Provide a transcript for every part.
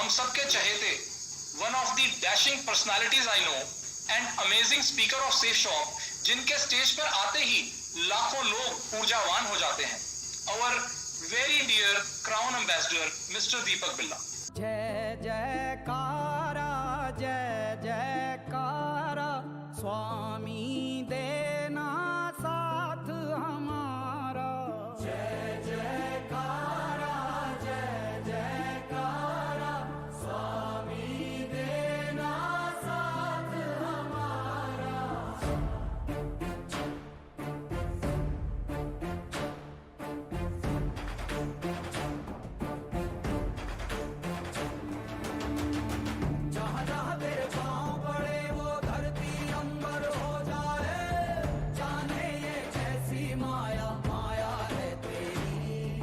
हम सबके चहेते, one of the dashing personalities I know and amazing speaker of Safe Shop, जिनके stage पर आते ही लाखों लोग ऊर्जावान हो जाते हैं, और very dear crown ambassador mister Deepak Billa. जय जयकारा, जय जयकारा, स्वामी देना साथ हमारा। जय जयकारा, जय जयकारा, स्वामी देना साथ हमारा। जहाँ जहाँ तेरे पाँव पड़े वो धरती अंबर हो जाए, जाने ये कैसी माया, माया है तेरी।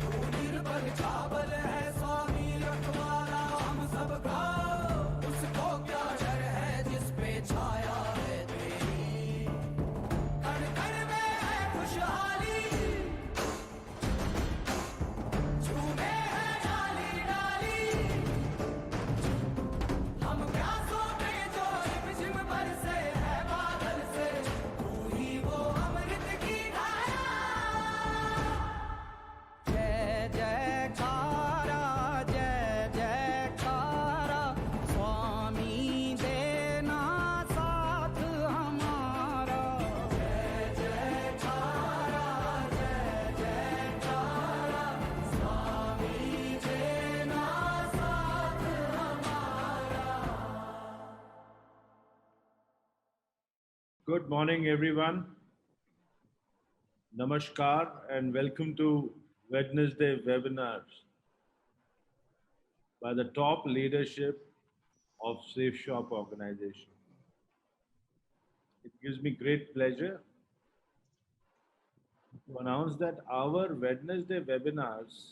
तू निर्बल छाबल है स्वामी रखवाला हम सबका, उसको क्या डर है जिस पे छाया है तेरी। कण कण में है खुशहाली, झूमे है डाली डाली। हम प्यासों पे जो रिमझिम बरसे है बादल से, तू ही वो अमृत की धारा। जय जयकारा, जय जयकारा, स्वामी देना साथ हमारा। जय जयकारा, जय जयकारा, स्वामी देना साथ हमारा। Good morning, everyone. Namaskar and welcome to Wednesday webinars by the top leadership of Safe Shop organization. It gives me great pleasure to announce that our Wednesday webinars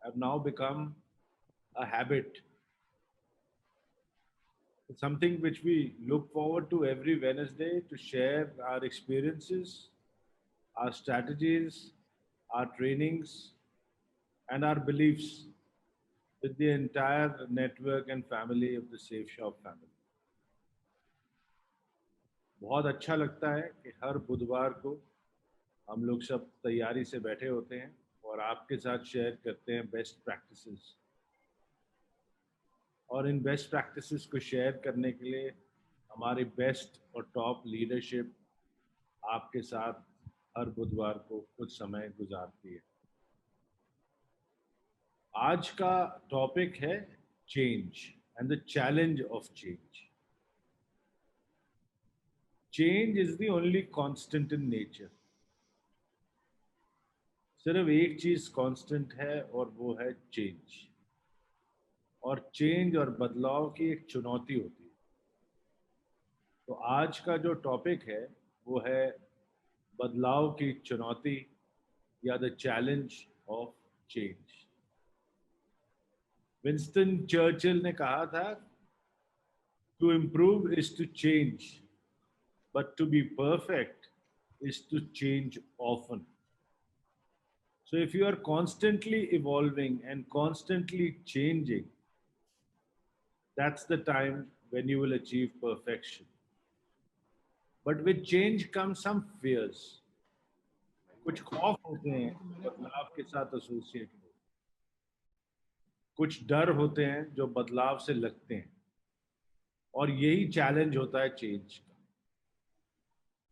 have now become a habit. It's something which we look forward to every Wednesday to share our experiences, our strategies, our trainings, and our beliefs with the entire network and family of the Safe Shop family. बहुत अच्छा लगता है कि हर बुधवार को हम लोग सब तैयारी से बैठे होते हैं और आपके साथ शेयर करते हैं बेस्ट प्रैक्टिसेस। और इन बेस्ट प्रैक्टिसेस को शेयर करने के लिए हमारी बेस्ट और टॉप लीडरशिप आपके साथ हर बुधवार को कुछ समय गुजारती है। आज का टॉपिक है change and the challenge of change. Change is the only constant in nature. सिर्फ एक चीज कांस्टेंट है और वो है चेंज। और चेंज और बदलाव की एक चुनौती होती है। तो आज का जो टॉपिक है वो है बदलाव की चुनौती या the challenge of change. Winston Churchill ने कहा था, to improve is to change, but to be perfect is to change often. So if you are constantly evolving and constantly changing, that's the time when you will achieve perfection. But with change comes some fears. कुछ खौफ होते हैं बदलाव के साथ associate हो, कुछ डर होते हैं जो बदलाव से लगते हैं, और यही चैलेंज होता है चेंज का।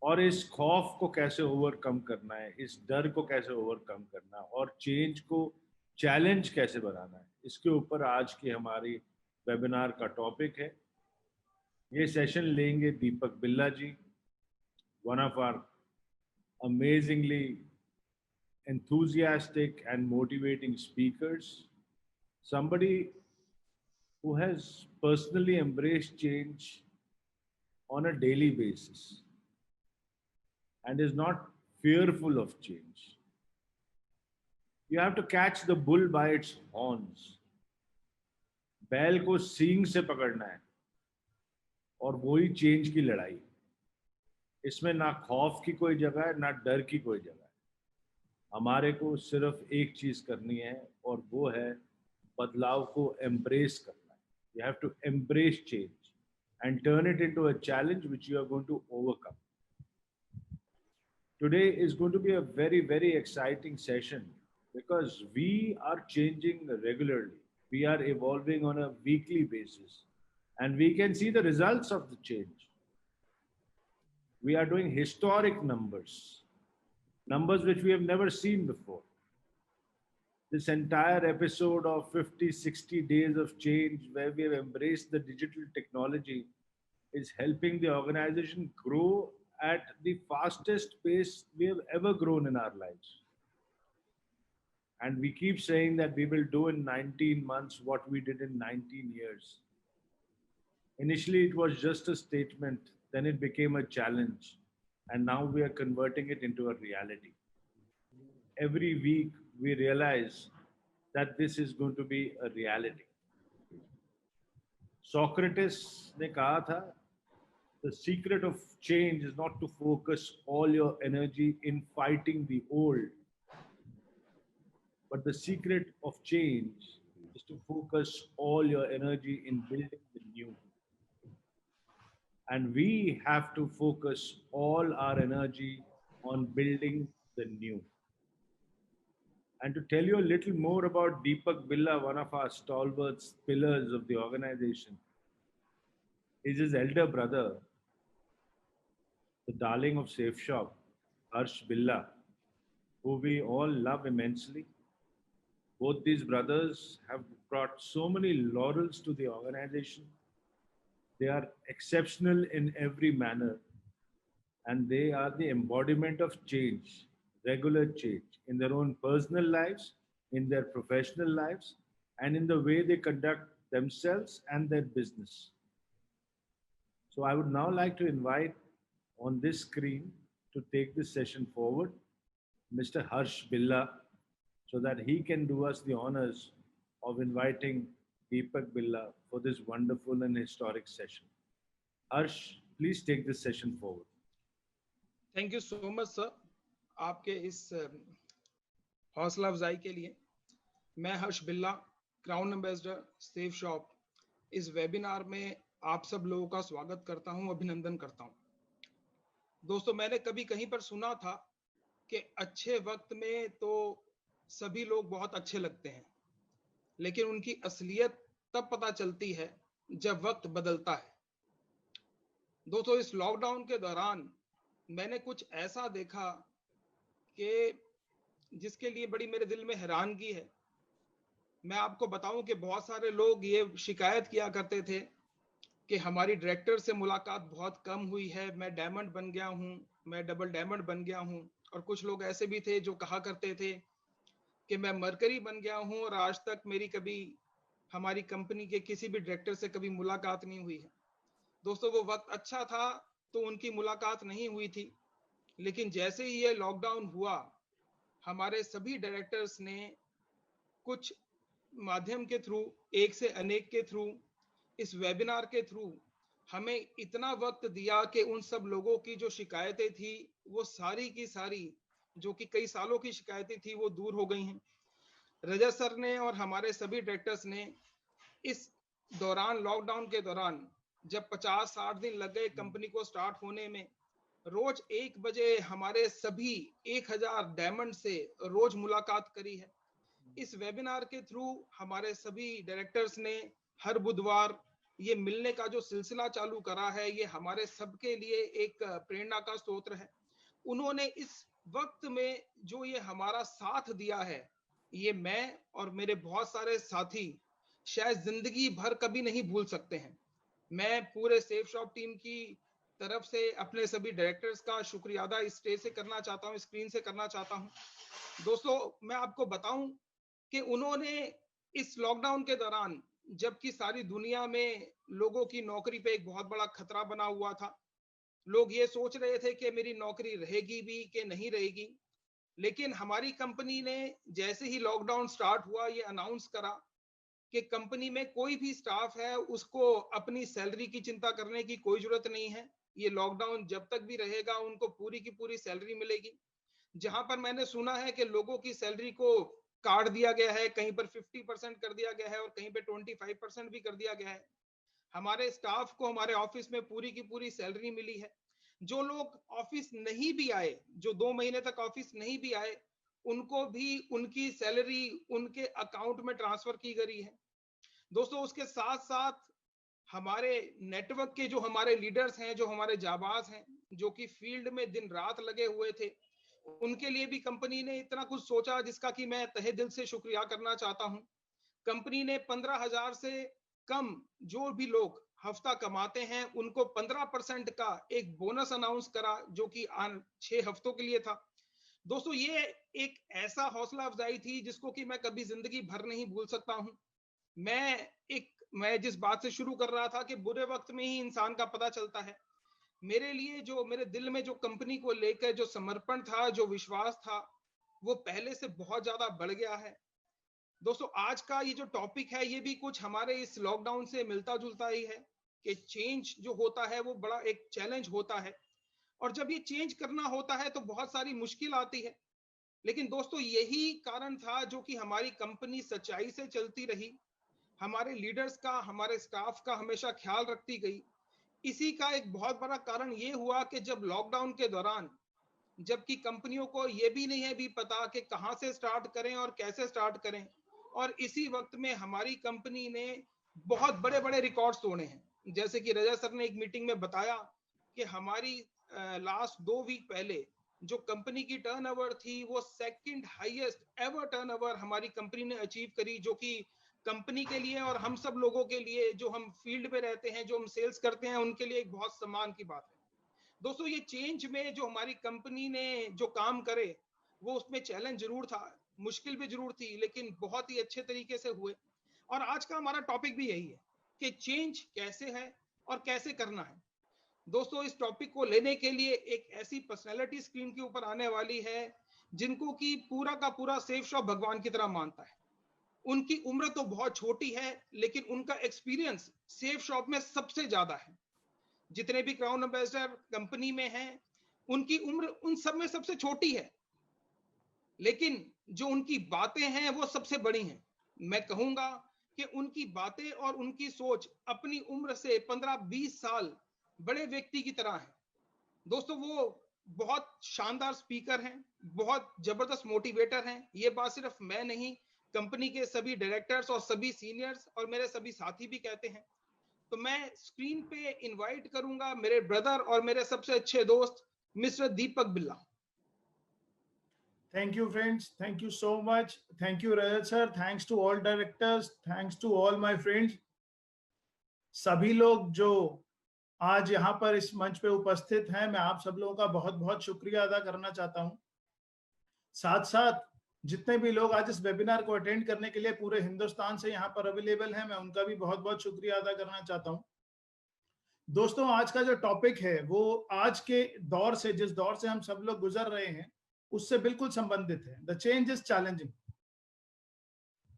और इस खौफ को कैसे ओवरकम करना है, इस डर को कैसे ओवरकम करना है और चेंज को चैलेंज कैसे बनाना है, इसके ऊपर आज की हमारी वेबिनार का टॉपिक है। ये सेशन लेंगे Deepak Billa ji, one of our amazingly enthusiastic and motivating speakers, somebody who has personally embraced change on a daily basis and is not fearful of change. You have to catch the bull by its horns. बैल को सींग से पकड़ना है और वही change की लड़ाई। इसमें ना खौफ की कोई जगह है, ना डर की कोई जगह है। हमारे को सिर्फ एक चीज करनी है और वो है बदलाव को embrace करना है. You have to embrace change and turn it into a challenge which you are going to overcome. Today is going to be a very, very exciting session because we are changing regularly. We are evolving on a weekly basis and we can see the results of the change. We are doing historic numbers, numbers which we have never seen before. This entire episode of 50, 60 days of change, where we have embraced the digital technology, is helping the organization grow at the fastest pace we have ever grown in our lives. And we keep saying that we will do in 19 months what we did in 19 years. Initially, it was just a statement, then it became a challenge, and now we are converting it into a reality. Every week, we realize that this is going to be a reality. Socrates ने कहा था, the secret of change is not to focus all your energy in fighting the old, but the secret of change is to focus all your energy in building the new. And we have to focus all our energy on building the new. And to tell you a little more about Deepak Billa, one of our stalwart pillars of the organization, is his elder brother, the darling of Safe Shop, Harsh Billa, who we all love immensely. Both these brothers have brought so many laurels to the organization. They are exceptional in every manner, and they are the embodiment of change, regular change in their own personal lives, in their professional lives, and in the way they conduct themselves and their business. So I would now like to invite on this screen to take this session forward, Mr. Harsh Billa, so that he can do us the honors of inviting Deepak Billa for this wonderful and historic session. Harsh, please take this session forward. Thank you so much sir, आपके इस हौसला अफजाई के लिए। मैं हर्ष बिल्ला, crown ambassador safe shop, इस webinar में आप सब लोगों का स्वागत करता हूं, अभिनंदन करता हूं। दोस्तों, मैंने कभी कहीं पर सुना था कि अच्छे वक्त में तो सभी लोग बहुत अच्छे लगते हैं, लेकिन उनकी असलियत तब पता चलती है जब वक्त बदलता है। दोस्तों, इस लॉकडाउन के दौरान मैंने कुछ ऐसा देखा कि जिसके लिए बड़ी मेरे दिल में हैरानगी है। मैं आपको बताऊं कि बहुत सारे लोग ये शिकायत किया करते थे कि हमारी डायरेक्टर से मुलाकात बहुत कम हुई है, मैं डायमंड बन गया हूं, मैं डबल डायमंड बन गया हूं। और कुछ लोग ऐसे भी थे जो कहा करते थे कि मैं मरकरी बन गया हूं और आज तक मेरी कभी हमारी कंपनी के किसी भी डायरेक्टर से कभी मुलाकात नहीं हुई है। दोस्तों, वो वक्त अच्छा था तो उनकी मुलाकात नहीं हुई थी, लेकिन जैसे ही ये लॉकडाउन हुआ, हमारे सभी डायरेक्टर्स ने कुछ माध्यम के थ्रू, एक से अनेक के थ्रू, इस वेबिनार के थ्रू हमें इतना वक्त दिया कि उन सब लोगों की जो शिकायतें थी वो सारी की सारी, जो कि कई सालों की शिकायतें थी, वो दूर हो गई हैं। रजत सर ने और हमारे सभी डायरेक्टर्स ने इस दौरान, लॉकडाउन के दौरान, जब 50-60 दिन लग गए कंपनी को स्टार्ट होने में, रोज 1 बजे हमारे सभी 1000 डायमंड से रोज मुलाकात करी है। इस वेबिनार के थ्रू हमारे सभी डायरेक्टर्स ने हर बुधवार ये मिलने का जो सिलसिला चालू करा है, ये हमारे सबके लिए एक प्रेरणा का स्रोत है। उन्होंने इस वक्त में जो ये हमारा साथ दिया है, ये मैं और मेरे बहुत सारे साथी शायद जिंदगी भर कभी नहीं भूल सकते हैं। मैं पूरे सेफ शॉप टीम की तरफ से अपने सभी डायरेक्टर्स का शुक्रिया अदा इस स्टेज से करना चाहता हूं, स्क्रीन से करना चाहता हूं। दोस्तों, मैं आपको बताऊं कि उन्होंने इस लॉकडाउन के दौरान, जबकि सारी दुनिया में लोगों की नौकरी पे एक बहुत बड़ा खतरा बना हुआ था, लोग ये सोच रहे थे कि मेरी नौकरी रहेगी भी कि नहीं रहेगी, लेकिन हमारी कंपनी ने जैसे ही लॉकडाउन स्टार्ट हुआ, ये अनाउंस करा कि कंपनी में कोई भी स्टाफ है उसको अपनी सैलरी की चिंता करने की कोई जरूरत नहीं है। ये लॉकडाउन जब तक भी रहेगा उनको पूरी की पूरी सैलरी मिलेगी। जहां पर मैंने सुना है कि लोगों की सैलरी को काट दिया गया है, कहीं पर 50% कर दिया गया है और कहीं पे 25% भी कर दिया गया है। हमारे स्टाफ को हमारे ऑफिस में पूरी की पूरी सैलरी मिली है। जो लोग ऑफिस नहीं भी आए, जो 2 महीने तक ऑफिस नहीं भी आए, उनको भी उनकी सैलरी उनके अकाउंट में ट्रांसफर की गई है। दोस्तों, उसके साथ साथ हमारे नेटवर्क के जो हमारे लीडर्स हैं, जो हमारे जाबाज हैं, जो कि फील्ड में दिन रात लगे हुए थे, उनके लिए भी कंपनी ने इतना कुछ सोचा जिसका कि मैं तहे दिल से शुक्रिया करना चाहता हूं। कंपनी ने 15,000 से कम जो भी लोग हफ्ता कमाते हैं उनको 15% का एक बोनस अनाउंस करा, जो कि 6 हफ्तों के लिए था। दोस्तों, ये एक ऐसा हौसला अफजाई थी जिसको कि मैं कभी जिंदगी भर नहीं भूल सकता हूं। मैं जिस बात से शुरू कर रहा था कि बुरे वक्त में ही इंसान का पता चलता है, मेरे लिए जो मेरे दिल में जो कंपनी को लेकर जो समर्पण था, जो विश्वास था, वो पहले से बहुत ज्यादा बढ़ गया है। दोस्तों, आज का ये जो टॉपिक है, ये भी कुछ हमारे इस लॉकडाउन से मिलता जुलता ही है कि चेंज जो होता है वो बड़ा एक चैलेंज होता है, और जब ये चेंज करना होता है तो बहुत सारी मुश्किल आती है। लेकिन दोस्तों, यही कारण था जो कि हमारी कंपनी सच्चाई से चलती रही, हमारे लीडर्स का, हमारे स्टाफ का हमेशा ख्याल रखती गई। इसी का एक बहुत बड़ा कारण ये हुआ कि जब लॉकडाउन के दौरान, जबकि कंपनियों को ये भी नहीं है भी पता कि कहां से स्टार्ट करें और कैसे स्टार्ट करें, और इसी वक्त में हमारी कंपनी ने बहुत बड़े बड़े रिकॉर्ड्स तोड़े हैं। जैसे कि रजा सर ने एक मीटिंग में बताया कि हमारी लास्ट 2 वीक पहले जो कंपनी की टर्नओवर थी, वो सेकंड हाईएस्ट एवर टर्नओवर हमारी कंपनी ने अचीव करी, जो कि कंपनी के लिए और हम सब लोगों के लिए, जो हम फील्ड में रहते हैं, जो हम सेल्स करते हैं, उनके लिए एक बहुत सम्मान की बात है। दोस्तों, ये चेंज में जो हमारी कंपनी ने जो काम करे, वो उसमें चैलेंज जरूर था, मुश्किल भी जरूर थी, लेकिन बहुत ही अच्छे तरीके से हुए। और आज का हमारा टॉपिक भी यही है कि चेंज कैसे है और कैसे करना है। दोस्तों, इस टॉपिक को लेने के लिए एक ऐसी पर्सनैलिटी स्क्रीन के ऊपर आने वाली है जिनको कि पूरा का पूरा सेफ शॉप भगवान की तरह मानता है। उनकी उम्र तो बहुत छोटी है, लेकिन उनका एक्सपीरियंस सेफ शॉप में सबसे ज्यादा है। जितने भी क्राउन एम्बेसडर कंपनी में हैं, उनकी उम्र उन सब में सबसे छोटी है, लेकिन जो उनकी बातें हैं वो सबसे बड़ी हैं। मैं कहूंगा कि उनकी बातें और उनकी सोच अपनी उम्र से 15-20 साल बड़े व्यक्ति की तरह है। दोस्तों, वो बहुत शानदार स्पीकर हैं, बहुत जबरदस्त मोटिवेटर हैं। ये बात सिर्फ मैं नहीं, कंपनी के सभी डायरेक्टर्स और सभी सीनियर्स और मेरे सभी साथी भी कहते हैं। तो मैं स्क्रीन पे इनवाइट करूंगा मेरे ब्रदर और मेरे सबसे अच्छे दोस्त मिस्टर दीपक बिल्ला। Thank you, friends. Thank you so much. Thank you, Rajat sir. Thanks to all directors. Thanks to all my friends. सभी लोग जो आज यहाँ पर इस मंच पे उपस्थित हैं, मैं आप सब लोगों का बहुत बहुत शुक्रिया अदा करना चाहता हूँ। साथ साथ जितने भी लोग आज इस वेबिनार को अटेंड करने के लिए पूरे हिंदुस्तान से यहाँ पर अवेलेबल हैं, मैं उनका भी बहुत बहुत शुक्रिया अदा करना चाहता हूँ। दोस्तों, आज का जो टॉपिक है वो आज के दौर से, जिस दौर से हम सब लोग गुजर रहे हैं, उससे बिल्कुल संबंधित है। The change is challenging.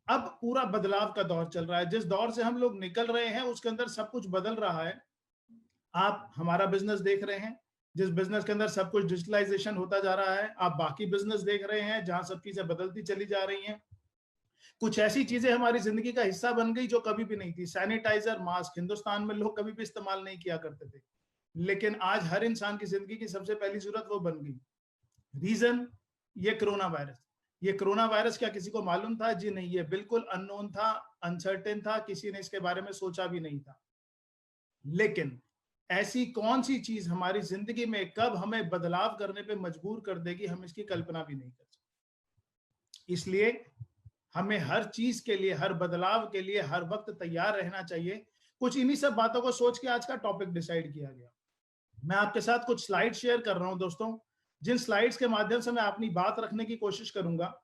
अब पूरा बदलाव का दौर चल रहा है। जिस दौर से हम लोग निकल रहे हैं उसके अंदर सब कुछ बदल रहा है। आप हमारा बिजनेस देख रहे हैं, जिस बिजनेस के अंदर सब कुछ डिजिटलाइजेशन होता जा रहा है। आप बाकी बिजनेस देख रहे हैं जहां सब चीजें बदलती चली जा रही हैं। कुछ ऐसी चीजें हमारी जिंदगी का हिस्सा बन गई जो कभी भी नहीं थी। सैनिटाइजर, मास्क हिंदुस्तान में लोग कभी भी इस्तेमाल नहीं किया करते थे, लेकिन आज हर इंसान की जिंदगी की सबसे पहली जरूरत वो बन गई। रीजन, ये कोरोना वायरस। ये कोरोना वायरस क्या किसी को मालूम था? जी नहीं, ये बिल्कुल अननोन था, अनसर्टेन था, किसी ने इसके बारे में सोचा भी नहीं था। लेकिन ऐसी कौन सी चीज हमारी जिंदगी में कब हमें बदलाव करने पे मजबूर कर देगी, हम इसकी कल्पना भी नहीं कर सकते। इसलिए हमें हर चीज के लिए, हर बदलाव के लिए हर वक्त तैयार रहना चाहिए। कुछ इन्हीं सब बातों को सोच के आज का टॉपिक डिसाइड किया गया। मैं आपके साथ कुछ स्लाइड शेयर कर रहा हूं दोस्तों, जिन स्लाइड्स के माध्यम से मैं अपनी बात रखने की कोशिश करूंगा।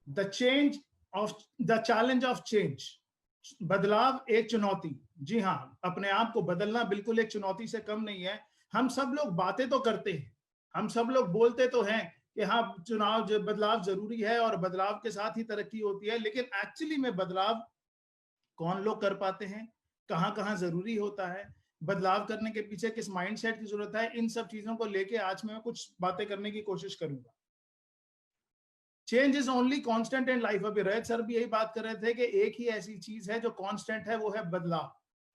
The challenge of change. बदलाव एक चुनौती। जी हाँ, अपने आप को बदलना बिल्कुल एक चुनौती से कम नहीं है। हम सब लोग बातें तो करते हैं, हम सब लोग बोलते तो हैं कि हाँ चुनाव बदलाव जरूरी है और बदलाव के साथ ही तरक्की होती है, लेकिन एक्चुअली में बदलाव कौन लोग कर पाते हैं, कहाँ कहाँ जरूरी होता है, बदलाव करने के पीछे किस माइंडसेट की जरूरत है, इन सब चीजों को लेके आज मैं कुछ बातें करने की कोशिश करूंगा। Change is only constant in life. अभी रैत सर भी यही बात कर रहे थे कि एक ही ऐसी चीज है जो कांस्टेंट है, वो है बदलाव।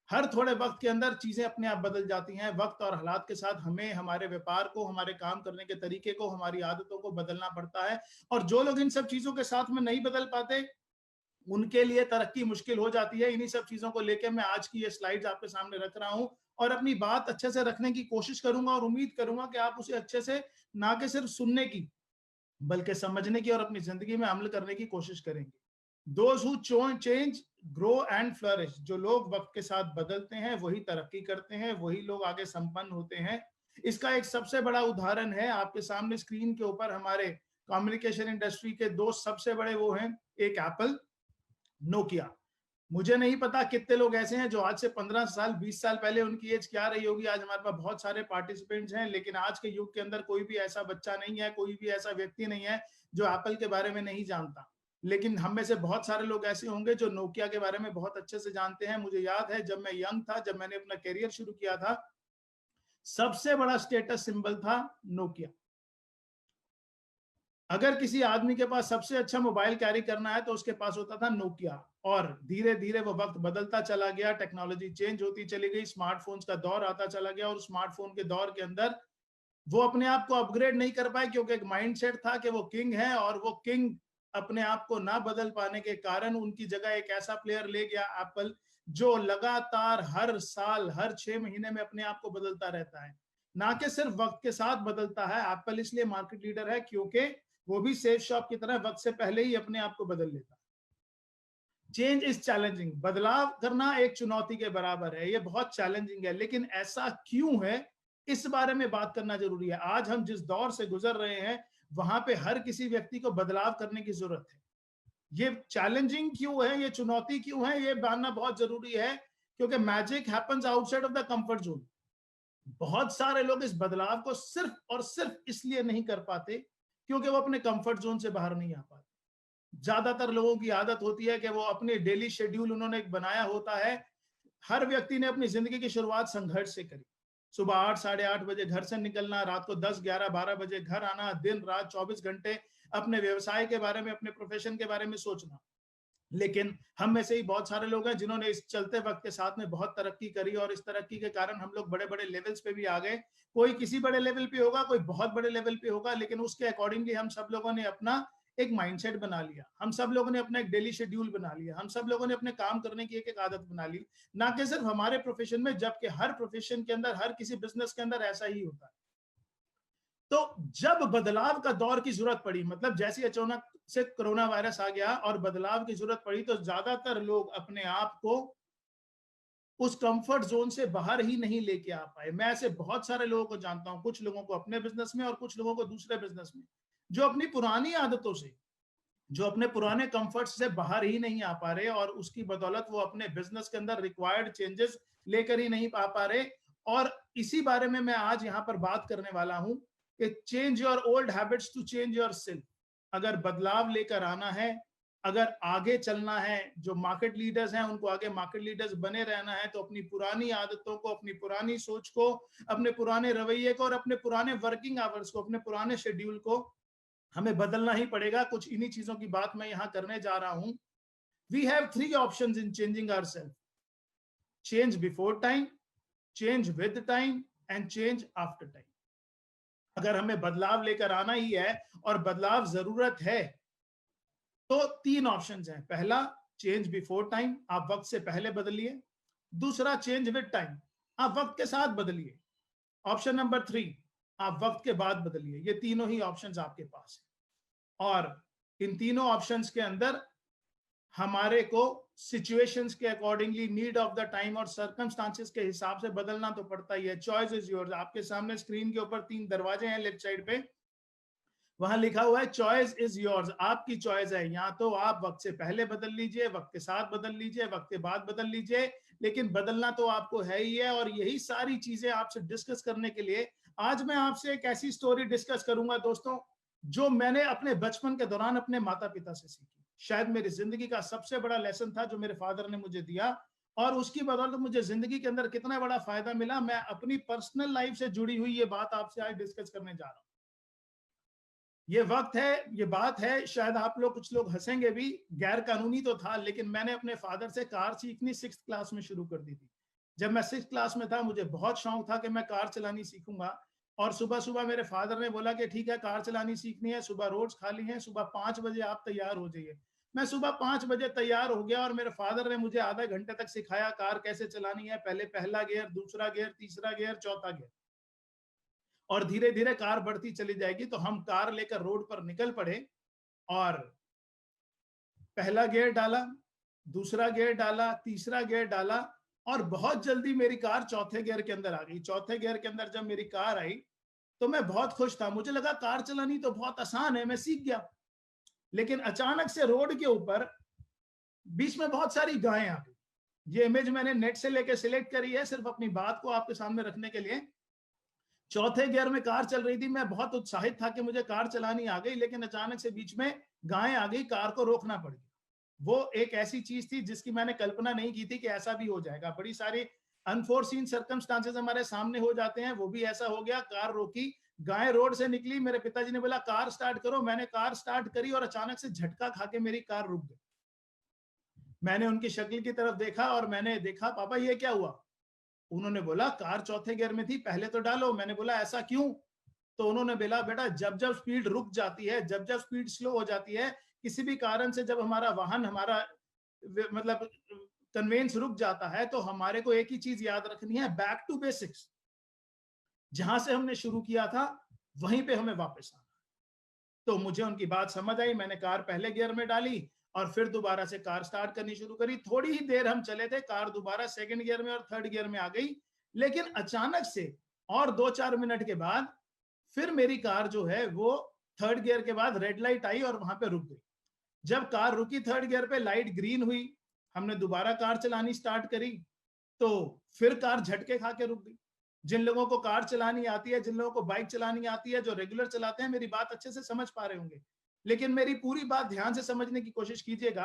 हर थोड़े वक्त के अंदर चीजें अपने आप बदल जाती हैं। वक्त और हालात के साथ हमें हमारे व्यापार को, हमारे काम करने के तरीके को, हमारी आदतों को बदलना पड़ता है। और जो लोग इन सब चीजों के साथ में नहीं बदल पाते, उनके लिए तरक्की मुश्किल हो जाती है। इन्हीं सब चीजों को लेकर मैं आज की ये स्लाइड्स आपके सामने रख रहा हूं और अपनी बात अच्छे से रखने की कोशिश करूंगा और उम्मीद करूंगा कि आप उसे अच्छे से ना कि सिर्फ सुनने की बल्कि समझने की और अपनी जिंदगी में अमल करने की कोशिश करेंगे। Those who change, grow and flourish। जो लोग वक्त के साथ बदलते हैं वही तरक्की करते हैं, वही लोग आगे संपन्न होते हैं। इसका एक सबसे बड़ा उदाहरण है आपके सामने स्क्रीन के ऊपर। हमारे कम्युनिकेशन इंडस्ट्री के दो सबसे बड़े वो हैं, एक एप्पल, नोकिया। मुझे नहीं पता कितने लोग ऐसे हैं जो आज से 15 साल 20 साल पहले, उनकी एज क्या रही होगी। आज हमारे पास बहुत सारे पार्टिसिपेंट्स हैं, लेकिन आज के युग के अंदर कोई भी ऐसा बच्चा नहीं है, कोई भी ऐसा व्यक्ति नहीं है जो एप्पल के बारे में नहीं जानता। लेकिन हम में से बहुत सारे लोग ऐसे होंगे जो नोकिया के बारे में बहुत अच्छे से जानते हैं। मुझे याद है जब मैं यंग था, जब मैंने अपना करियर शुरू किया था, सबसे बड़ा स्टेटस सिंबल था नोकिया। अगर किसी आदमी के पास सबसे अच्छा मोबाइल कैरी करना है तो उसके पास होता था नोकिया। और धीरे धीरे वो वक्त बदलता चला गया, टेक्नोलॉजी चेंज होती चली गई, स्मार्टफोन्स का दौर आता चला गया। और स्मार्टफोन के दौर के अंदर वो अपने आप को अपग्रेड नहीं कर पाए, क्योंकि एक माइंडसेट था कि वो किंग है, और वो किंग अपने आप को ना बदल पाने के कारण उनकी जगह एक ऐसा प्लेयर ले गया एप्पल, जो लगातार हर साल हर 6 महीने में अपने आप को बदलता रहता है, ना कि सिर्फ वक्त के साथ बदलता है। एप्पल इसलिए मार्केट लीडर है क्योंकि वो भी सेफ शॉप की तरह वक्त से पहले ही अपने आप को बदल लेता है। Change is challenging. बदलाव करना एक चुनौती के बराबर है, ये बहुत चैलेंजिंग है। लेकिन ऐसा क्यों है, इस बारे में बात करना जरूरी है। आज हम जिस दौर से गुजर रहे हैं वहां पे हर किसी व्यक्ति को बदलाव करने की जरूरत है। ये चैलेंजिंग क्यों है, ये चुनौती क्यों है, ये जानना बहुत जरूरी है, क्योंकि magic happens outside of the comfort zone. बहुत सारे लोग इस बदलाव को सिर्फ और सिर्फ इसलिए नहीं कर पाते क्योंकि वो अपने कंफर्ट जोन से बाहर नहीं आ पाते। ज्यादातर लोगों की आदत होती है कि वो अपने डेली शेड्यूल उन्होंने एक बनाया होता है। हर व्यक्ति ने अपनी जिंदगी की शुरुआत संघर्ष से करी। सुबह 8 साढ़े 8 बजे घर से निकलना, रात को 10 11 12 बजे घर आना, दिन रात 24 घंटे अपने व्यवसाय के बारे में, अपने प्रोफेशन के बारे में सोचना। लेकिन हम में से ही बहुत सारे लोग हैं जिन्होंने इस चलते वक्त के साथ में बहुत तरक्की करी, और इस तरक्की के कारण हम लोग बड़े बड़े लेवल्स पे भी आ गए। कोई किसी बड़े लेवल पे होगा, कोई बहुत बड़े लेवल पे होगा, लेकिन उसके अकॉर्डिंगली हम सब लोगों ने अपना एक माइंडसेट बना लिया, हम सब लोगों ने अपना एक डेली शेड्यूल बना लिया, हम सब लोगों ने अपने काम करने की एक एक आदत बना ली, ना कि सिर्फ हमारे प्रोफेशन में, जबकि हर प्रोफेशन के अंदर, हर किसी बिजनेस के अंदर ऐसा ही होता है। तो जब बदलाव का दौर की जरूरत पड़ी, मतलब जैसे अचानक से कोरोना वायरस आ गया और बदलाव की जरूरत पड़ी, तो ज्यादातर लोग अपने आप को उस कंफर्ट जोन से बाहर ही नहीं लेके आ पाए। मैं ऐसे बहुत सारे लोगों को जानता हूं, कुछ लोगों को अपने बिजनेस में और कुछ लोगों को दूसरे बिजनेस में, जो अपनी पुरानी आदतों से, जो अपने पुराने कंफर्ट से बाहर ही नहीं आ पा रहे, और उसकी बदौलत वो अपने बिजनेस के अंदर रिक्वायर्ड चेंजेस लेकर ही नहीं आ पा रहे। और इसी बारे में मैं आज यहाँ पर बात करने वाला हूं कि change your old habits to change yourself. अगर बदलाव लेकर आना है, अगर आगे चलना है, जो मार्केट लीडर्स हैं उनको आगे मार्केट लीडर्स बने रहना है, तो अपनी पुरानी आदतों को, अपनी पुरानी सोच को, अपने पुराने रवैये को और अपने पुराने वर्किंग आवर्स को, अपने पुराने शेड्यूल को हमें बदलना ही पड़ेगा। कुछ इन्हीं चीजों की बात मैं यहां करने जा रहा हूं। We have 3 options in changing ourselves: change before time, change with time and change after time. अगर हमें बदलाव लेकर आना ही है और बदलाव जरूरत है, तो 3 ऑप्शंस हैं। पहला, चेंज बिफोर टाइम, आप वक्त से पहले बदलिए। दूसरा, चेंज विद टाइम, आप वक्त के साथ बदलिए। ऑप्शन नंबर 3, आप वक्त के बाद बदलिए। ये तीनों ही ऑप्शंस आपके पास है, और इन तीनों ऑप्शंस के अंदर हमारे को सिचुएशंस के accordingly, need of the time और सर्कमस्टांसेस के हिसाब से बदलना तो पड़ता ही है। Choice is yours. आपके सामने स्क्रीन के ऊपर 3 दरवाजे हैं लेफ्ट साइड पे, वहां लिखा हुआ है चॉइस इज योर्स। आपकी चॉइस है, या तो आप वक्त से पहले बदल लीजिए, वक्त के साथ बदल लीजिए, वक्त के बाद बदल लीजिए, लेकिन बदलना तो आपको है ही है। और यही सारी चीजें आपसे डिस्कस करने के लिए आज मैं आपसे एक ऐसी स्टोरी डिस्कस करूंगा दोस्तों, जो मैंने अपने बचपन के दौरान अपने माता पिता से सीखी। शायद मेरी जिंदगी का सबसे बड़ा लेसन था जो मेरे फादर ने मुझे दिया, और उसकी बदौलत मुझे जिंदगी के अंदर कितना बड़ा फायदा मिला, मैं अपनी पर्सनल लाइफ से जुड़ी हुई ये बात आपसे आज डिस्कस करने जा रहा हूं। ये वक्त है, ये बात है, शायद आप लोग कुछ लोग हंसेंगे भी, गैर कानूनी तो था, लेकिन मैंने अपने फादर से कार सीखनी 6th क्लास में शुरू कर दी थी। जब मैं 6th क्लास में था, मुझे बहुत शौक था कि मैं कार चलानी सीखूंगा, और सुबह सुबह मेरे फादर ने बोला कि ठीक है, कार चलानी सीखनी है, सुबह रोड्स खाली हैं, सुबह 5 बजे आप तैयार हो जाइए। मैं सुबह 5 बजे तैयार हो गया और मेरे फादर ने मुझे आधा घंटे तक सिखाया कार कैसे चलानी है। पहले पहला गियर, दूसरा गियर, तीसरा गियर, चौथा गियर, और धीरे धीरे कार बढ़ती चली जाएगी। तो हम कार लेकर रोड पर निकल पड़े और पहला गियर डाला, दूसरा गियर डाला, तीसरा गियर डाला, और बहुत जल्दी मेरी कार चौथे गियर के अंदर आ गई। चौथे गियर के अंदर जब मेरी कार आई तो मैं बहुत खुश था, मुझे लगा कार चलानी तो बहुत आसान है, मैं सीख गया। लेकिन अचानक से रोड के ऊपर बीच में बहुत सारी गायें आ गई। ये इमेज मैंने नेट से लेकर सिलेक्ट करी है सिर्फ अपनी बात को आपके सामने रखने के लिए। चौथे गियर में कार चल रही थी, मैं बहुत उत्साहित था कि मुझे कार चलानी आ गई, लेकिन अचानक से बीच में गायें आ गई, कार को रोकना पड़ गया। वो एक ऐसी चीज थी जिसकी मैंने कल्पना नहीं की थी कि ऐसा भी हो जाएगा। बड़ी सारी अनफोर्सीन सर्कमस्टांसेस हमारे सामने हो जाते हैं, वो भी ऐसा हो गया। कार रोकी, गाय रोड से निकली, मेरे पिताजी ने बोला कार स्टार्ट करो। मैंने कार स्टार्ट करी और अचानक से झटका खा के मेरी कार रुक गई। मैंने उनकी शक्ल की तरफ देखा और मैंने देखा, पापा ये क्या हुआ? उन्होंने बोला कार चौथे गियर में थी, पहले तो डालो। मैंने बोला ऐसा क्यों? तो उन्होंने बोला बेटा, जब जब स्पीड रुक जाती है, जब जब स्पीड स्लो हो जाती है, किसी भी कारण से जब हमारा वाहन, हमारा मतलब कन्वेंस रुक जाता है, तो हमारे को एक ही चीज याद रखनी है, बैक टू बेसिक्स। जहां से हमने शुरू किया था वहीं पे हमें वापस आना। तो मुझे उनकी बात समझ आई, मैंने कार पहले गियर में डाली और फिर दोबारा से कार स्टार्ट करनी शुरू करी। थोड़ी ही देर हम चले थे, कार दोबारा सेकंड गियर में और थर्ड गियर में आ गई। लेकिन अचानक से और 2-4 मिनट के बाद फिर मेरी कार जो है वो थर्ड गियर के बाद रेड लाइट आई और वहां पे रुक गई। जब कार रुकी थर्ड गियर पे, लाइट ग्रीन हुई, हमने दोबारा कार चलानी स्टार्ट करी, तो फिर कार झटके खा के रुक गई। जिन लोगों को कार चलानी आती है, जिन लोगों को बाइक चलानी आती है, जो रेगुलर चलाते हैं, मेरी बात अच्छे से समझ पा रहे होंगे। लेकिन मेरी पूरी बात ध्यान से समझने की कोशिश कीजिएगा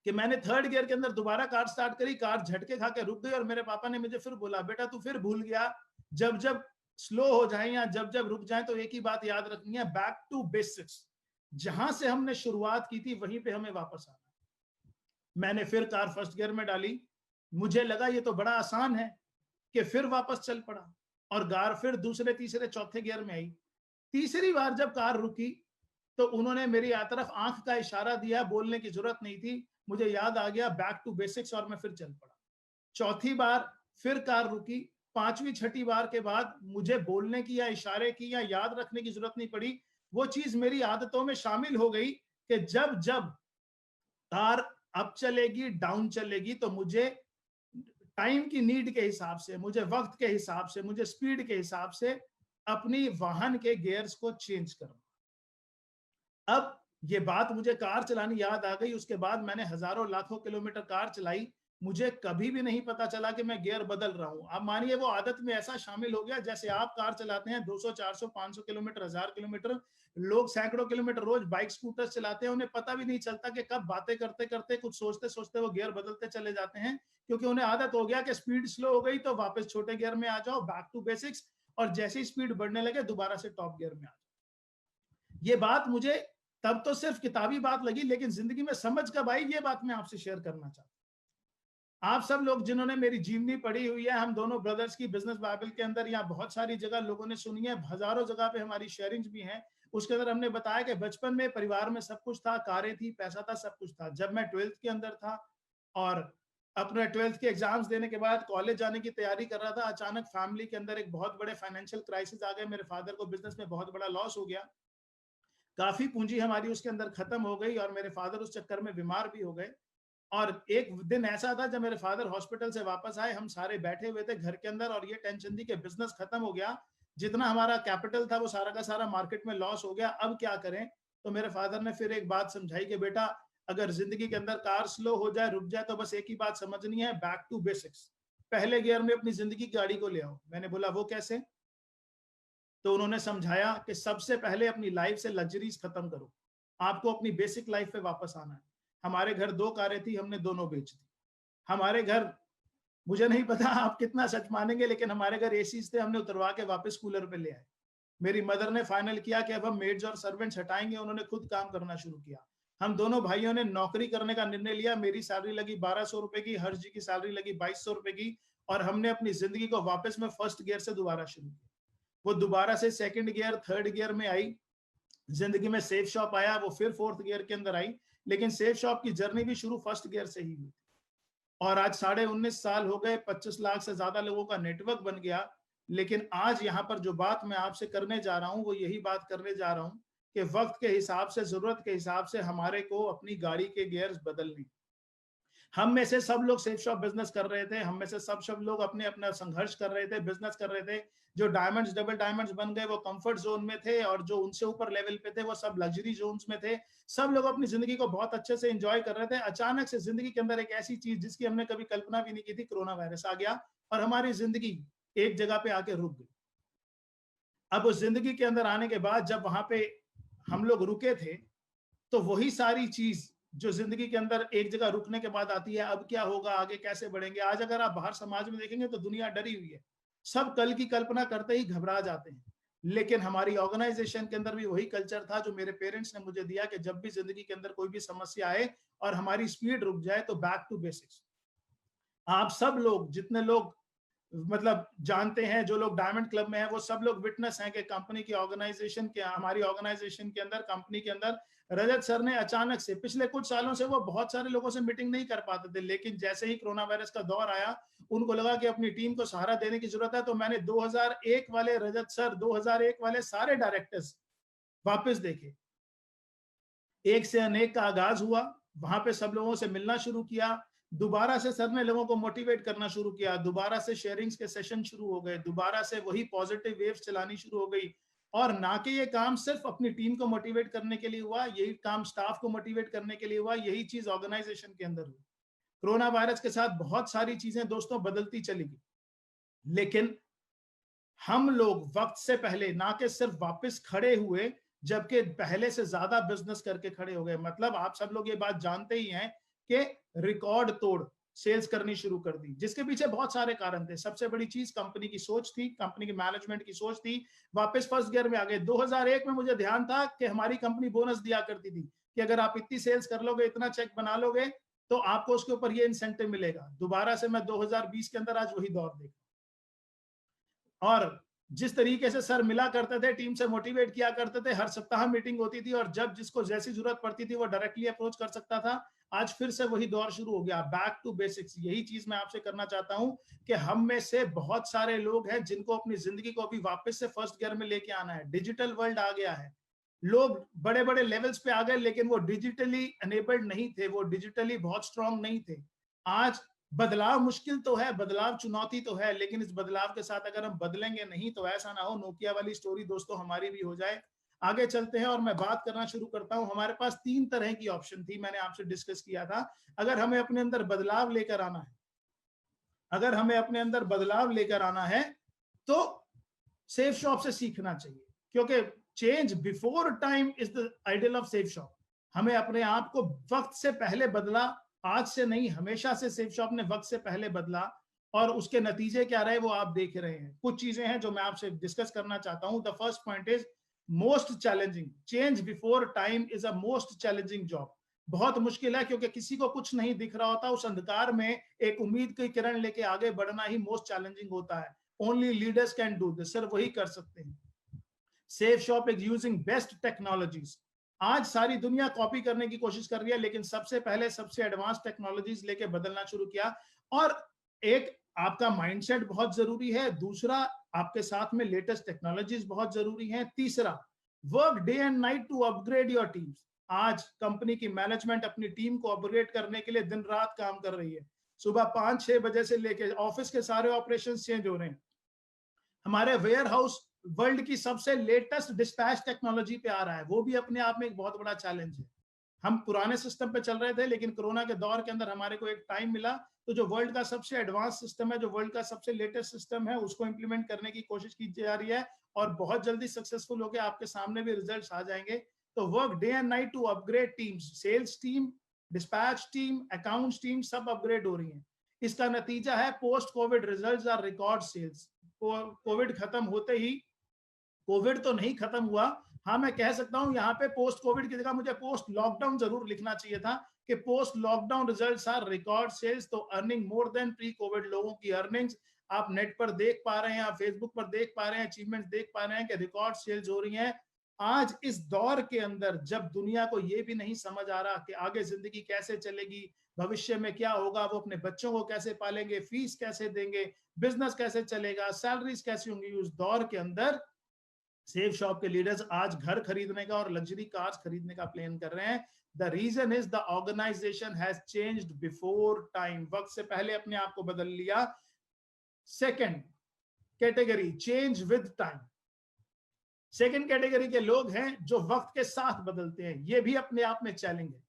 कि मैंने थर्ड गियर के अंदर दोबारा कार स्टार्ट करी, कार झटके खा के रुक गई, और मेरे पापा ने मुझे फिर बोला बेटा तू फिर भूल गया, जब जब स्लो हो जाए या जब जब रुक जाए तो एक ही बात याद रखनी है, बैक टू बेसिक्स। जहां से हमने शुरुआत की थी वहीं पे हमें वापस आना। मैंने फिर कार फर्स्ट गियर में डाली, मुझे लगा ये तो बड़ा आसान है, कि फिर वापस चल पड़ा, और कार फिर दूसरे तीसरे चौथे गियर में आई। तीसरी बार जब कार रुकी तो उन्होंने मेरी तरफ आंख का इशारा दिया, बोलने की जरूरत नहीं थी, मुझे याद आ गया बैक टू बेसिक्स, और मैं फिर चल पड़ा। चौथी बार फिर कार रुकी, पांचवी छठी बार के बाद मुझे बोलने की या इशारे की या याद रखने की जरूरत नहीं पड़ी। वो चीज मेरी आदतों में शामिल हो गई कि जब जब कार अप चलेगी, डाउन चलेगी, तो मुझे टाइम की नीड के हिसाब से, मुझे वक्त के हिसाब से, मुझे स्पीड के हिसाब से अपनी वाहन के गियर्स को चेंज करना। अब ये बात मुझे कार चलानी याद आ गई। उसके बाद मैंने हजारों लाखों किलोमीटर कार चलाई, मुझे कभी भी नहीं पता चला कि मैं गियर बदल रहा हूं। अब मानिए वो आदत में ऐसा शामिल हो गया, जैसे आप कार चलाते हैं 200, 400, 500 किलोमीटर, 1000 किलोमीटर, लोग सैकड़ों किलोमीटर रोज बाइक स्कूटर चलाते हैं, उन्हें पता भी नहीं चलता कि कब बातें करते करते, कुछ सोचते सोचते वो गियर बदलते चले जाते हैं, क्योंकि उन्हें आदत हो गया कि स्पीड स्लो हो गई तो वापस छोटे गियर में आ जाओ, बैक टू बेसिक्स, और जैसे ही स्पीड बढ़ने लगे दोबारा से टॉप गियर में आ जाओ। ये बात मुझे तब तो सिर्फ किताबी बात लगी, लेकिन जिंदगी में समझ कब आई, ये बात मैं आपसे शेयर करना चाहता हूं। आप सब लोग जिन्होंने मेरी जीवनी पढ़ी हुई है, हम दोनों ब्रदर्स की बिजनेस बाइबल के अंदर, या बहुत सारी जगह लोगों ने सुनी है, हजारों जगह पे हमारी शेयरिंग्स भी हैं, उसके अंदर हमने बताया कि बचपन में परिवार में सब कुछ था, कारें थी, पैसा था, सब कुछ था। जब मैं 12th के अंदर था और अपने 12th के एग्जाम्स देने के बाद कॉलेज जाने की तैयारी कर रहा था, अचानक फैमिली के अंदर एक बहुत बड़े फाइनेंशियल क्राइसिस आ गए। मेरे फादर को बिजनेस में बहुत बड़ा लॉस हो गया, काफी पूंजी हमारी उसके अंदर खत्म हो गई, और मेरे फादर उस चक्कर में बीमार भी हो गए। और एक दिन ऐसा था जब मेरे फादर हॉस्पिटल से वापस आए, हम सारे बैठे हुए थे घर के अंदर, और ये टेंशन थी कि बिजनेस खत्म हो गया, जितना हमारा कैपिटल था वो सारा का सारा मार्केट में लॉस हो गया, अब क्या करें। तो मेरे फादर ने फिर एक बात समझाई कि बेटा अगर जिंदगी के अंदर कार स्लो हो जाए, रुक जाए, तो बस एक ही बात समझनी है, बैक टू बेसिक्स, पहले गियर में अपनी जिंदगी की गाड़ी को ले आओ। मैंने बोला वो कैसे? तो उन्होंने समझाया कि सबसे पहले अपनी लाइफ से लग्जरीज खत्म करो, आपको अपनी बेसिक लाइफ पे वापस आना है। हमारे घर 2 कारें थी, हमने दोनों बेच दी। हमारे घर, मुझे नहीं पता आप कितना सच मानेंगे, लेकिन हमारे घर एसीज थे, हमने उतरवा के वापस कूलर पे ले आए। मेरी मदर ने फाइनल किया कि अब हम मेड्स और सर्वेंट्स हटाएंगे, उन्होंने खुद काम करना शुरू किया। हम दोनों भाइयों ने नौकरी करने का निर्णय लिया। मेरी सैलरी लगी 1200 रुपए की, हर्ष जी की सैलरी लगी 2200 रुपए की, और हमने अपनी जिंदगी को वापस में फर्स्ट गियर से दोबारा शुरू किया। वो दोबारा से सेकंड गियर, थर्ड गियर में आई जिंदगी में। सेफ शॉप आया, वो फिर फोर्थ गियर के अंदर आई, लेकिन सेफ शॉप की जर्नी भी शुरू फर्स्ट गियर से ही हुई। और आज 19.5 साल हो गए, 25 लाख से ज्यादा लोगों का नेटवर्क बन गया। लेकिन आज यहाँ पर जो बात मैं आपसे करने जा रहा हूँ, वो यही बात करने जा रहा हूँ कि वक्त के हिसाब से, जरूरत के हिसाब से हमारे को अपनी गाड़ी के गियर्स बदलने। हम में से सब लोग सेफ शॉप बिजनेस कर रहे थे, हम में से सब लोग अपने अपना संघर्ष कर रहे थे, बिजनेस कर रहे थे। जो डायमंड्स, डबल डायमंड्स बन गए, वो कंफर्ट जोन में थे, और जो उनसे ऊपर लेवल पे थे, वो सब लग्जरी जोन्स में थे। सब लोग अपनी जिंदगी को बहुत अच्छे से एंजॉय कर रहे थे। अचानक से जिंदगी के अंदर एक ऐसी चीज जिसकी हमने कभी कल्पना भी नहीं की थी, कोरोना वायरस आ गया और हमारी जिंदगी एक जगह पे आके रुक गई। अब उस जिंदगी के अंदर आने के बाद जब वहां पे हम लोग रुके थे, तो वही सारी चीज जो जिंदगी के अंदर एक जगह रुकने के बाद आती है, अब क्या होगा, आगे कैसे बढ़ेंगे। आज अगर आप बाहर समाज में देखेंगे तो दुनिया डरी हुई है, सब कल की कल्पना करते ही घबरा जाते हैं। लेकिन हमारी ऑर्गेनाइजेशन के अंदर भी वही कल्चर था जो मेरे पेरेंट्स ने मुझे दिया कि जब भी जिंदगी के अंदर कोई भी समस्या आए और हमारी स्पीड रुक जाए तो बैक टू बेसिक्स। आप सब लोग, जितने लोग मतलब जानते हैं, जो लोग डायमंड क्लब में हैं, वो सब लोग विटनेस हैं कि कंपनी की ऑर्गेनाइजेशन के, हमारी ऑर्गेनाइजेशन के अंदर, कंपनी के अंदर रजत सर ने अचानक से, पिछले कुछ सालों से वो बहुत सारे लोगों से मीटिंग नहीं कर पाते थे, लेकिन जैसे ही कोरोना वायरस का दौर आया, उनको लगा कि अपनी टीम को सहारा देने की जरूरत है। तो मैंने 2001 वाले रजत सर, 2001 वाले सारे डायरेक्टर्स वापस देखे। एक से अनेक का आगाज हुआ, वहां पे सब लोगों से मिलना शुरू किया। दोबारा से सर ने लोगों को मोटिवेट करना शुरू किया, दोबारा से शेयरिंग्स के सेशन शुरू हो गए, दोबारा से वही पॉजिटिव वेव्स चलानी शुरू हो गई। और ना कि ये काम सिर्फ अपनी टीम को मोटिवेट करने के लिए हुआ, यही काम स्टाफ को मोटिवेट करने के लिए हुआ, यही चीज ऑर्गेनाइजेशन के अंदर हुई। कोरोना वायरस के साथ बहुत सारी चीजें दोस्तों बदलती चली गई, लेकिन हम लोग वक्त से पहले ना कि सिर्फ वापस खड़े हुए, जबकि पहले से ज्यादा बिजनेस करके खड़े हो गए। मतलब आप सब लोग ये बात जानते ही हैं कि रिकॉर्ड तोड़ सेल्स करनी शुरू कर दी, जिसके पीछे बहुत सारे कारण थे। सबसे बड़ी चीज कंपनी की सोच थी, कंपनी की मैनेजमेंट की सोच थी। वापस फर्स्ट गियर में आ गए। 2001 में मुझे ध्यान था कि हमारी कंपनी बोनस दिया करती थी कि अगर आप इतनी सेल्स कर लोगे, इतना चेक बना लोगे, तो आपको उसके ऊपर ये इंसेंटिव मिलेगा। दोबारा से मैं 2020 के अंदर आज वही दौर देख, और जिस तरीके से सर मिला करते थे, टीम से मोटिवेट किया करते थे, हर सप्ताह मीटिंग होती थी, और जब जिसको जैसी जरूरत पड़ती थी वो डायरेक्टली अप्रोच कर सकता था। आज फिर से वही दौर शुरू हो गया, बैक टू बेसिक्स। यही चीज मैं आपसे करना चाहता हूं कि हम में से बहुत सारे लोग हैं जिनको अपनी जिंदगी को अभी वापस से फर्स्ट गियर में लेके आना है। डिजिटल वर्ल्ड आ गया है, लोग बड़े बड़े लेवल्स पे आ गए, लेकिन वो डिजिटली एनेबल्ड नहीं थे, वो डिजिटली बहुत स्ट्रांग नहीं थे। आज बदलाव मुश्किल तो है, बदलाव चुनौती तो है, लेकिन इस बदलाव के साथ अगर हम बदलेंगे नहीं तो ऐसा ना हो नोकिया वाली स्टोरी दोस्तों हमारी भी हो जाए। आगे चलते हैं और मैं बात करना शुरू करता हूं। हमारे पास 3 तरह की ऑप्शन थी, मैंने आपसे डिस्कस किया था। अगर हमें अपने अंदर बदलाव लेकर आना है, अगर हमें अपने अंदर बदलाव लेकर आना है तो सेफ शॉप से सीखना चाहिए, क्योंकि change before time is the ideal of Safe shop. हमें अपने आप को वक्त से पहले बदला, आज से नहीं, हमेशा से सेफ शॉप ने वक्त से पहले बदला, और उसके नतीजे क्या रहे वो आप देख रहे हैं। कुछ चीजें हैं जो मैं आपसे डिस्कस करना चाहता हूं। The first point is most challenging, change before time is a most challenging job. बहुत मुश्किल है, क्योंकि किसी को कुछ नहीं दिख रहा होता, उस अंधकार में एक उम्मीद की किरण लेके आगे बढ़ना ही मोस्ट चैलेंजिंग होता है। Only leaders can do this, सिर्फ वही कर सकते हैं। Safe shop is using best technologies. आज सारी दुनिया कॉपी करने की कोशिश कर रही है, लेकिन सबसे पहले सबसे एडवांस टेक्नोलॉजीज लेके बदलना शुरू किया। और एक आपका माइंडसेट बहुत जरूरी है, दूसरा आपके साथ में लेटेस्ट टेक्नोलॉजीज बहुत जरूरी हैं, तीसरा work day and night to upgrade your teams. आज कंपनी की मैनेजमेंट अपनी टीम को अपग्रेड करने के लिए दिन रात काम कर रही है। सुबह 5-6 बजे से लेके ऑफिस के सारे ऑपरेशंस चेंज हो रहे हैं। हमारे वेयर हाउस वर्ल्ड की सबसे लेटेस्ट डिस्पैच टेक्नोलॉजी पे आ रहा है, वो भी अपने आप में एक बहुत बड़ा चैलेंज है। हम पुराने सिस्टम पे चल रहे थे, लेकिन कोरोना के दौर के अंदर हमारे को एक टाइम मिला, तो जो वर्ल्ड का सबसे एडवांस सिस्टम है, जो वर्ल्ड का सबसे लेटेस्ट सिस्टम है, उसको इंप्लीमेंट करने की कोशिश की जा रही है और बहुत जल्दी सक्सेसफुल होकर आपके सामने भी रिजल्ट्स आ जाएंगे। तो work day and night to upgrade teams, sales team, dispatch team, accounts team सब अपग्रेड हो रही है। इसका नतीजा है post covid results are record sales. Covid खत्म होते ही, कोविड तो नहीं खत्म हुआ, हाँ मैं कह सकता हूं यहाँ पे पोस्ट कोविड की जगह मुझे पोस्ट लॉकडाउन जरूर लिखना चाहिए था कि post lockdown results are record sales. तो earning more than pre covid लोगों की अर्निंग्स आप नेट पर देख पा रहे हैं, आप फेसबुक पर देख पा रहे हैं, अचीवमेंट देख पा रहे हैं कि रिकॉर्ड सेल्स हो रही हैं। आज इस दौर के अंदर जब दुनिया को ये भी नहीं समझ आ रहा कि आगे जिंदगी कैसे चलेगी, भविष्य में क्या होगा, वो अपने बच्चों को कैसे पालेंगे, फीस कैसे देंगे, बिजनेस कैसे चलेगा, सैलरीज कैसी होंगी, उस दौर के अंदर सेफ शॉप के लीडर्स आज घर खरीदने का और लग्जरी कार्स खरीदने का प्लान कर रहे हैं। The reason is the organisation has changed before time, वक्त से पहले अपने आप को बदल लिया। Second category, change with time. Second category के लोग हैं जो वक्त के साथ बदलते हैं, ये भी अपने आप में चैलेंज है,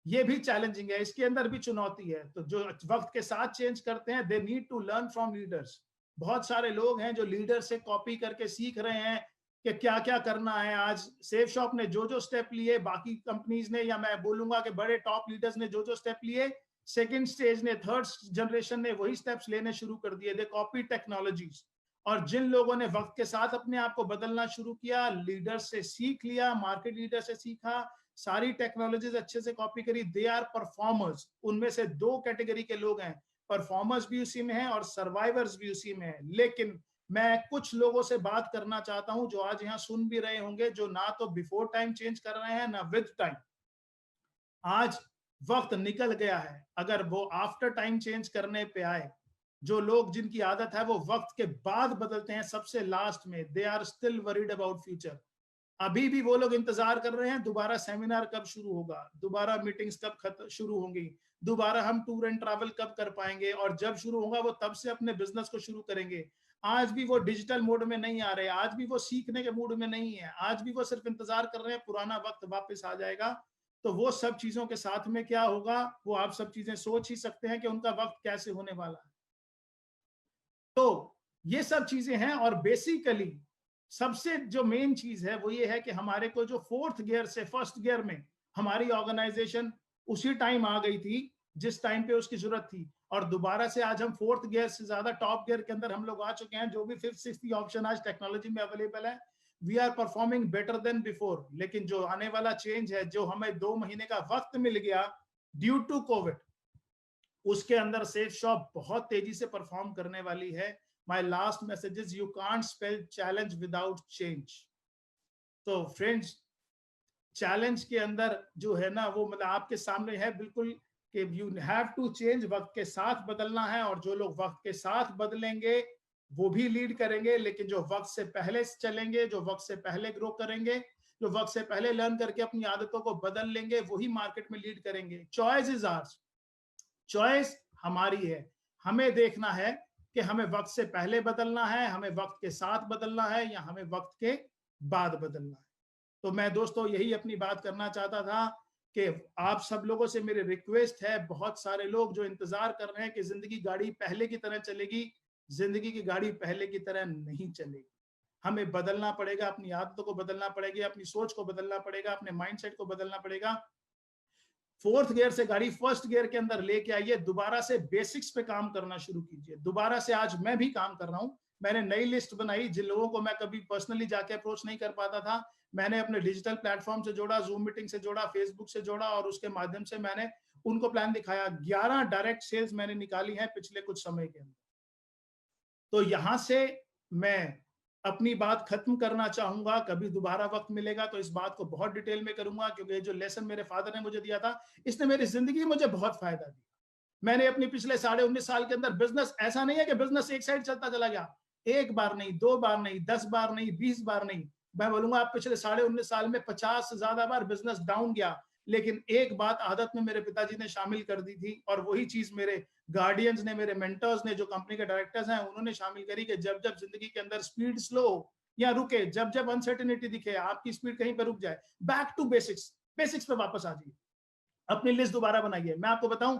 ये भी चैलेंजिंग है, इसके अंदर भी चुनौती है। तो जो वक्त के साथ चेंज करते हैं, they need to learn from leaders. बहुत सारे लोग हैं जो लीडर से कॉपी करके सीख रहे हैं कि क्या क्या करना है। आज सेफ शॉप ने जो जो स्टेप लिए, बाकी कंपनीज ने, या मैं बोलूंगा कि बड़े टॉप लीडर्स ने जो जो स्टेप लिए, सेकंड स्टेज ने, थर्ड जनरेशन ने वही स्टेप्स लेने शुरू कर दिए। दे कॉपी टेक्नोलॉजीज। और जिन लोगों ने वक्त के साथ अपने आप को बदलना शुरू किया, लीडर से सीख लिया, मार्केट लीडर से सीखा, सारी टेक्नोलॉजीज अच्छे से कॉपी करी, दे आर परफॉर्मर्स। उनमें से दो कैटेगरी के लोग हैं, परफॉर्मर्स भी उसी में है और सर्वाइवर्स भी उसी में है। लेकिन मैं कुछ लोगों से बात करना चाहता हूं जो आज यहाँ सुन भी रहे होंगे, जो ना तो बिफोर टाइम चेंज कर रहे हैं ना विद टाइम। आज वक्त निकल गया है, अगर वो आफ्टर टाइम चेंज करने पे आए, जो लोग जिनकी आदत है वो वक्त के बाद बदलते हैं, सबसे लास्ट में, they are still worried about future. अभी भी वो लोग इंतजार कर रहे हैं दोबारा सेमिनार कब शुरू होगा, दोबारा मीटिंग्स कब शुरू होंगी, दोबारा हम टूर एंड ट्रैवल कब कर पाएंगे, और जब शुरू होगा वो तब से अपने बिजनेस को शुरू करेंगे। आज भी वो डिजिटल मोड में नहीं आ रहे, आज भी वो सीखने के मूड में नहीं है, आज भी वो सिर्फ इंतजार कर रहे हैं पुराना वक्त वापस आ जाएगा। तो वो सब चीजों के साथ में क्या होगा, वो आप सब चीजें सोच ही सकते हैं कि उनका वक्त कैसे होने वाला है। तो ये सब चीजें हैं, और बेसिकली सबसे जो मेन चीज है वो ये है कि हमारे को जो फोर्थ गियर से फर्स्ट गियर में हमारी ऑर्गेनाइजेशन उसी टाइम आ गई थी जिस टाइम पे उसकी जरूरत थी, और दोबारा से आज हम फोर्थ गियर से ज्यादा टॉप गियर के अंदर हम लोग आ चुके हैं। जो भी फिफ्थ सिक्स्थ ऑप्शन आज टेक्नोलॉजी में अवेलेबल है, we are performing better than before. लेकिन जो आने वाला चेंज है, जो हमें 2 महीने का वक्त मिल गया ड्यू टू कोविड, उसके अंदर सेफ शॉप बहुत तेजी से परफॉर्म करने वाली है। My last message is you can't spell challenge without change. तो फ्रेंड्स, चैलेंज के अंदर जो है ना वो मतलब आपके सामने है बिल्कुल कि यू हैव टू चेंज, वक्त के साथ बदलना है। और जो लोग वक्त के साथ बदलेंगे वो भी लीड करेंगे, लेकिन जो वक्त से पहले चलेंगे, जो वक्त से पहले ग्रो करेंगे, जो वक्त से पहले लर्न करके अपनी आदतों को बदल लेंगे, वही मार्केट में लीड करेंगे। चॉइस इज आवर्स, चॉइस हमारी है। हमें देखना है कि हमें वक्त से पहले बदलना है, हमें वक्त के साथ बदलना है, या हमें वक्त के बाद बदलना है। तो मैं दोस्तों यही अपनी बात करना चाहता था कि आप सब लोगों से मेरी रिक्वेस्ट है, बहुत सारे लोग जो इंतजार कर रहे हैं कि जिंदगी गाड़ी पहले की तरह चलेगी, जिंदगी की गाड़ी पहले की तरह नहीं चलेगी। हमें बदलना पड़ेगा, अपनी आदतों को बदलना पड़ेगी, अपनी सोच को बदलना पड़ेगा, अपने माइंडसेट को बदलना पड़ेगा। फोर्थ गियर से गाड़ी फर्स्ट गियर के अंदर लेके आइए, दोबारा से बेसिक्स पे काम करना शुरू कीजिए। दोबारा से आज मैं भी काम कर रहा हूं, मैंने नई लिस्ट बनाई जिन लोगों को मैं कभी पर्सनली जाके अप्रोच नहीं कर पाता था, मैंने अपने डिजिटल प्लेटफॉर्म से जोड़ा, जूम मीटिंग से जोड़ा, फेसबुक से जोड़ा, और उसके माध्यम से मैंने उनको प्लान दिखाया। 11 डायरेक्ट सेल्स मैंने निकाली है पिछले कुछ समय के अंदर। तो यहां से मैं अपनी बात खत्म करना चाहूंगा। कभी दोबारा वक्त मिलेगा तो इस बात को बहुत डिटेल में करूंगा, क्योंकि जो लेसन मेरे फादर ने मुझे दिया था, इसने मेरी जिंदगी में मुझे बहुत फायदा दिया। मैंने अपने पिछले 19.5 साल के अंदर बिजनेस, ऐसा नहीं है कि बिजनेस एक साइड चलता चला गया, एक बार नहीं, 2 बार नहीं, 10 बार नहीं, 20 बार नहीं, मैं बोलूंगा आप पिछले 19.5 साल में 50 से ज्यादा बार बिजनेस डाउन गया। लेकिन एक बात आदत में मेरे पिताजी ने शामिल कर दी थी, और वही चीज मेरे गार्डियंस ने, मेरे मेंटर्स ने, जो कंपनी के डायरेक्टर्स हैं, उन्होंने शामिल करी कि जब जब जिंदगी के अंदर स्पीड स्लो या रुके, जब जब अनसर्टेनिटी दिखे, आपकी स्पीड कहीं पर रुक जाए, बैक टू बेसिक्स, बेसिक्स पे वापस आ जाइए, अपनी लिस्ट दोबारा बनाइए। मैं आपको बताऊं,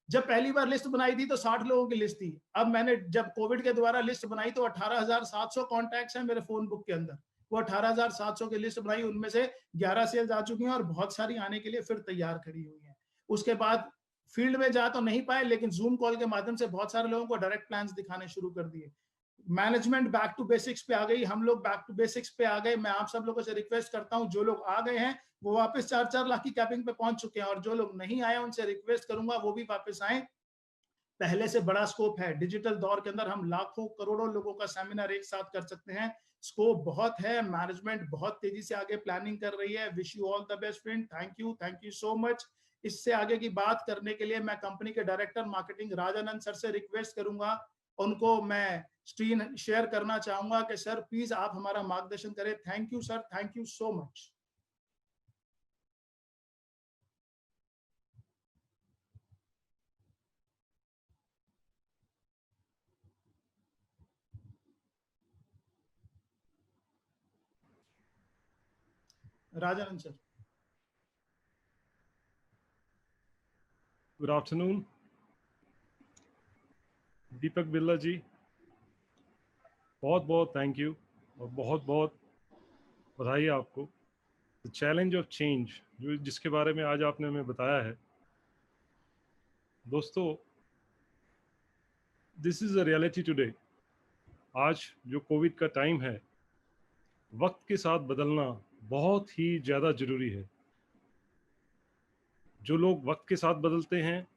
जब पहली बार लिस्ट बनाई थी तो 60 लोगों की लिस्ट थी। अब मैंने जब कोविड के द्वारा लिस्ट बनाई तो 18,700 कॉन्टैक्ट्स हैं मेरे फोन बुक के अंदर। वो 18,700 की लिस्ट बनाई, उनमें से 11 सेल्स आ चुकी हैं और बहुत सारी आने के लिए फिर तैयार खड़ी हुई हैं। उसके बाद फील्ड में जा तो नहीं पाए, लेकिन जूम कॉल के माध्यम से बहुत सारे लोगों को डायरेक्ट प्लान्स दिखाने शुरू कर दिए। मैनेजमेंट बैक टू बेसिक्स पे आ गई, हम लोग बैक टू बेसिक्स पे आ गए। मैं आप सब लोगों से रिक्वेस्ट करता हूं, जो लोग आ गए हैं वो वापस 4-4 लाख की कैपिंग पे पहुंच चुके हैं, और जो लोग नहीं आए उनसे रिक्वेस्ट करूंगा वो भी वापस आए। पहले से बड़ा स्कोप है, डिजिटल दौर के अंदर हम लाखों करोड़ों लोगों का सेमिनार एक साथ कर सकते हैं। स्कोप बहुत है, मैनेजमेंट बहुत तेजी से आगे प्लानिंग कर रही है। Wish you all the best friend, thank you so much. इससे आगे की बात करने के लिए मैं कंपनी के डायरेक्टर मार्केटिंग राजानंद सर से रिक्वेस्ट करूंगा, उनको मैं स्क्रीन शेयर करना चाहूंगा कि सर प्लीज आप हमारा मार्गदर्शन करें। Thank you sir, thank you so much. Rajanand sir. Good afternoon Deepak Birla ji, बहुत बहुत थैंक यू और बहुत बहुत बधाई आपको। द चैलेंज ऑफ चेंज जो जिसके बारे में आज आपने हमें बताया है, दोस्तों this is a reality today. आज जो कोविड का टाइम है, वक्त के साथ बदलना बहुत ही ज़्यादा ज़रूरी है। जो लोग वक्त के साथ बदलते हैं,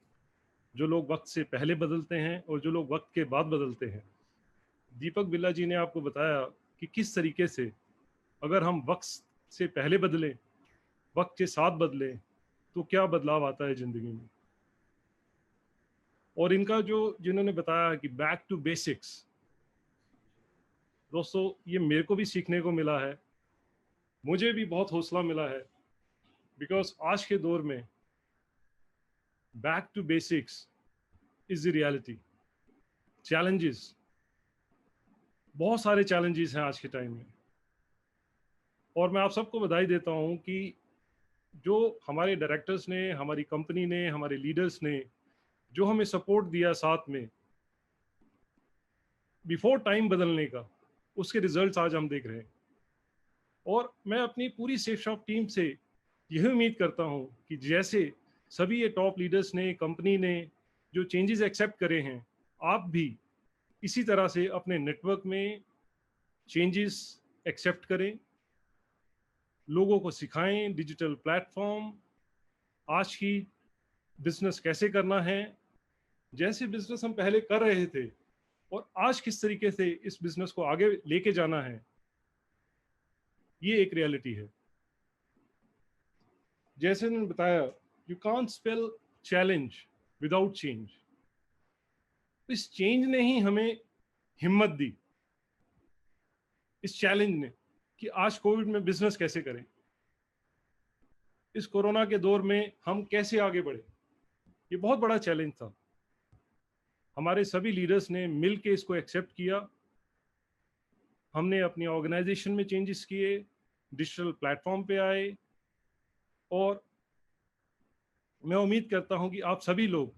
जो लोग वक्त से पहले बदलते हैं और जो लोग वक्त के बाद बदलते हैं, दीपक बिरला जी ने आपको बताया कि किस तरीके से अगर हम वक्त से पहले बदलें, वक्त के साथ बदलें, तो क्या बदलाव आता है ज़िंदगी में। और इनका जो जिन्होंने बताया कि बैक टू बेसिक्स, दोस्तों ये मेरे को भी सीखने को मिला है, मुझे भी बहुत हौसला मिला है, बिकॉज आज के दौर में back to basics is the reality. Challenges, बहुत सारे चैलेंजेस हैं आज के टाइम में, और मैं आप सबको बधाई देता हूं कि जो हमारे डायरेक्टर्स ने, हमारी कंपनी ने, हमारे लीडर्स ने जो हमें सपोर्ट दिया साथ में बिफोर टाइम बदलने का, उसके रिजल्ट्स आज हम देख रहे हैं। और मैं अपनी पूरी सेफ शॉप टीम से यही उम्मीद करता हूं कि जैसे सभी ये टॉप लीडर्स ने, कंपनी ने जो चेंजेस एक्सेप्ट करे हैं, आप भी इसी तरह से अपने नेटवर्क में चेंजेस एक्सेप्ट करें, लोगों को सिखाएं डिजिटल प्लेटफॉर्म, आज की बिजनेस कैसे करना है, जैसे बिजनेस हम पहले कर रहे थे और आज किस तरीके से इस बिजनेस को आगे लेके जाना है, ये एक रियलिटी है। जैसे मैंने बताया, you can't spell challenge without change. इस चेंज ने ही हमें हिम्मत दी, इस चैलेंज ने, कि आज कोविड में बिजनेस कैसे करें, इस कोरोना के दौर में हम कैसे आगे बढ़े। ये बहुत बड़ा चैलेंज था। हमारे सभी लीडर्स ने मिल के इसको एक्सेप्ट किया। हमने अपनी ऑर्गेनाइजेशन में चेंजेस किए, डिजिटल प्लेटफॉर्म पे आए, और मैं उम्मीद करता हूं कि आप सभी लोग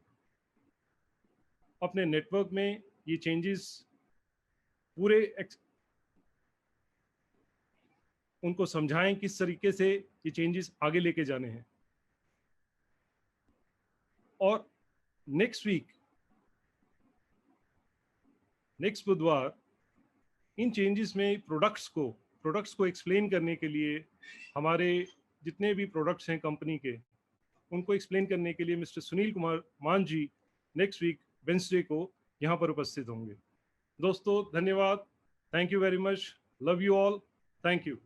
अपने नेटवर्क में ये चेंजेस पूरे उनको समझाएं किस तरीके से ये चेंजेस आगे लेके जाने हैं। और नेक्स्ट वीक, नेक्स्ट बुधवार, इन चेंजेस में प्रोडक्ट्स को एक्सप्लेन करने के लिए, हमारे जितने भी प्रोडक्ट्स हैं कंपनी के, उनको एक्सप्लेन करने के लिए मिस्टर सुनील कुमार मान जी नेक्स्ट वीक वेंसडे को यहाँ पर उपस्थित होंगे। दोस्तों धन्यवाद, thank you very much, love you all, thank you.